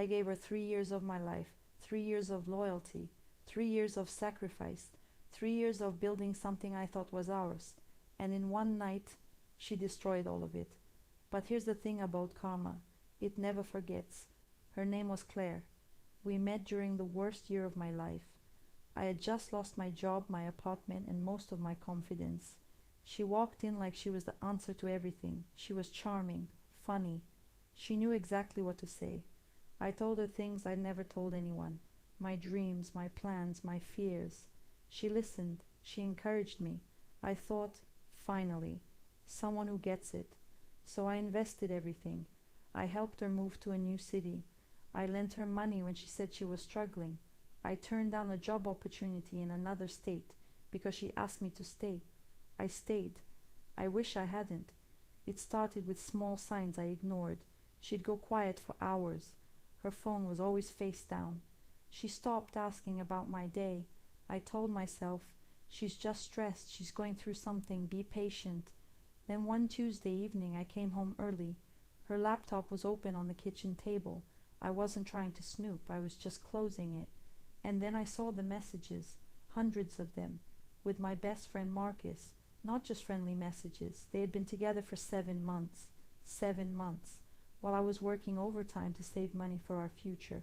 I gave her 3 years of my life, 3 years of loyalty, 3 years of sacrifice, 3 years of building something I thought was ours, and in one night she destroyed all of it. But here's the thing about karma, it never forgets. Her name was Claire. We met during the worst year of my life. I had just lost my job, my apartment, and most of my confidence. She walked in like she was the answer to everything. She was charming, funny. She knew exactly what to say. I told her things I'd never told anyone. My dreams, my plans, my fears. She listened. She encouraged me. I thought, finally, someone who gets it. So I invested everything. I helped her move to a new city. I lent her money when she said she was struggling. I turned down a job opportunity in another state because she asked me to stay. I stayed. I wish I hadn't. It started with small signs I ignored. She'd go quiet for hours. Her phone was always face down. She stopped asking about my day. I told myself, she's just stressed, she's going through something, be patient. Then one Tuesday evening I came home early. Her laptop was open on the kitchen table. I wasn't trying to snoop, I was just closing it. And then I saw the messages, hundreds of them, with my best friend Marcus. Not just friendly messages. They had been together for 7 months. 7 months. While I was working overtime to save money for our future.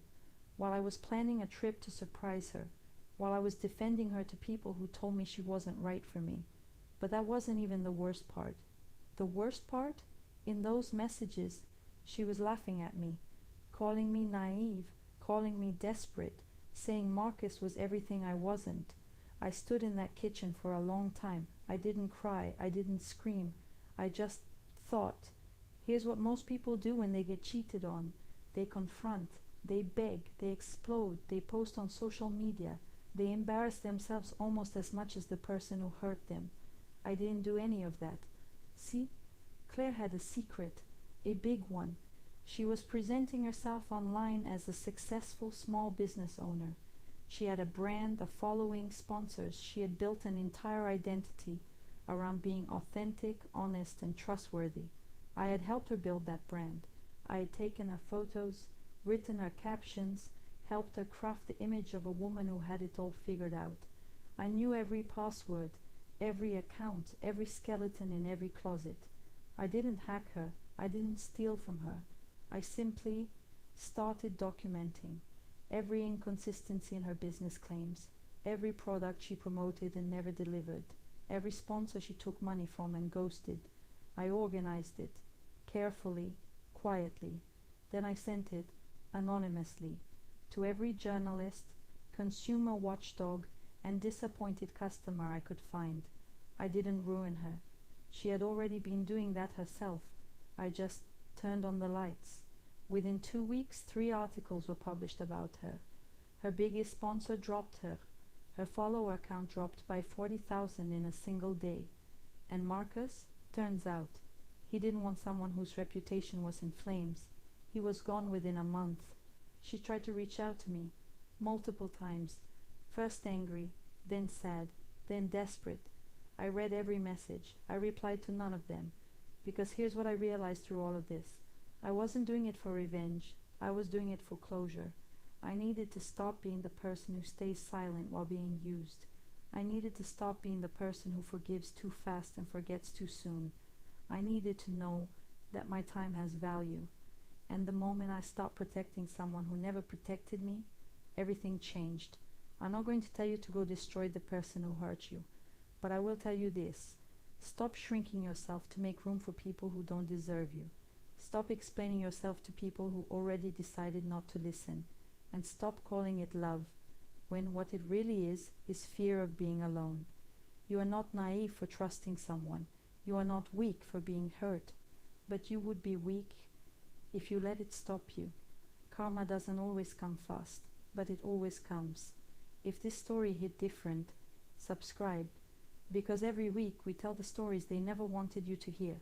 While I was planning a trip to surprise her. While I was defending her to people who told me she wasn't right for me. But that wasn't even the worst part. The worst part? In those messages, she was laughing at me, calling me naive, calling me desperate, saying Marcus was everything I wasn't. I stood in that kitchen for a long time. I didn't cry. I didn't scream. I just thought. Here's what most people do when they get cheated on. They confront. They beg. They explode. They post on social media. They embarrass themselves almost as much as the person who hurt them. I didn't do any of that. See? Claire had a secret. A big one. She was presenting herself online as a successful small business owner. She had a brand, a following, sponsors. She had built an entire identity around being authentic, honest, and trustworthy. I had helped her build that brand. I had taken her photos, written her captions, helped her craft the image of a woman who had it all figured out. I knew every password, every account, every skeleton in every closet. I didn't hack her. I didn't steal from her. I simply started documenting every inconsistency in her business claims, every product she promoted and never delivered, every sponsor she took money from and ghosted. I organized it, carefully, quietly. Then I sent it, anonymously, to every journalist, consumer watchdog, and disappointed customer I could find. I didn't ruin her. She had already been doing that herself. I just turned on the lights. Within 2 weeks, 3 articles were published about her. Her biggest sponsor dropped her. Her follower count dropped by 40,000 in a single day. And Marcus, turns out, he didn't want someone whose reputation was in flames. He was gone within a month. She tried to reach out to me, multiple times, first angry, then sad, then desperate. I read every message. I replied to none of them. Because here's what I realized through all of this. I wasn't doing it for revenge. I was doing it for closure. I needed to stop being the person who stays silent while being used. I needed to stop being the person who forgives too fast and forgets too soon. I needed to know that my time has value. And the moment I stopped protecting someone who never protected me, everything changed. I'm not going to tell you to go destroy the person who hurt you, but I will tell you this. Stop shrinking yourself to make room for people who don't deserve you. Stop explaining yourself to people who already decided not to listen. And stop calling it love, when what it really is fear of being alone. You are not naive for trusting someone. You are not weak for being hurt. But you would be weak if you let it stop you. Karma doesn't always come fast, but it always comes. If this story hit different, subscribe, because every week we tell the stories they never wanted you to hear.